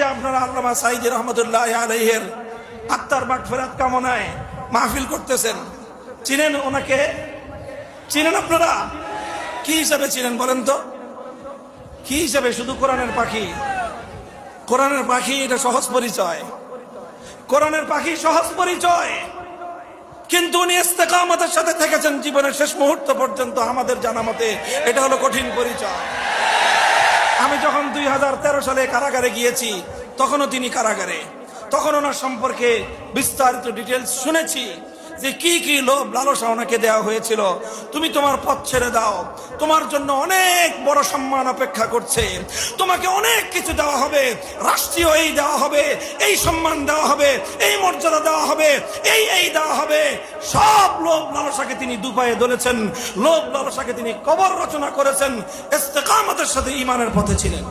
যে আপনারা আল্লামা সাঈদী রহমতুল্লাহ আলাইহির আত্মার মাগফিরাত কামনায় মাহফিল করতেছেন, চিনেন ওনাকে? চিনেন আপনারা? কি হিসাবে চিনেন বলেন তো? কি হিসাবে? শুধু কোরআনের পাখি। কোরআনের পাখি এটা সহজ পরিচয়, কোরআনের পাখি সহজ পরিচয়, কিন্তু উনি ইস্তেকামতের সাথে থেকেছেন জীবনের শেষ মুহূর্ত পর্যন্ত। আমাদের জানা মতে এটা হলো কঠিন পরিচয়। আমি যখন 2013 সালে কারাগারে গিয়েছি, তখনও তিনি কারাগারে, তখন ওনার সম্পর্কে বিস্তারিত ডিটেলস শুনেছি যে কি কি লোভ লালসা ওনাকে দেওয়া হয়েছিল। তুমি তোমার পথ ছেড়ে দাও, তোমার জন্য অনেক বড় সম্মান অপেক্ষা করছে, তোমাকে অনেক কিছু দেওয়া হবে, রাষ্ট্রীয় এই দেওয়া হবে, এই সম্মান দেওয়া হবে, এই মর্যাদা দেওয়া হবে, এই দেওয়া হবে। সব লোভ লালসাকে তিনি দুপায়ে ধরেছেন, লোভ লালসাকে তিনি কবর রচনা করেছেন, ইস্তেকামতের সাথে ঈমানের পথে ছিলেন।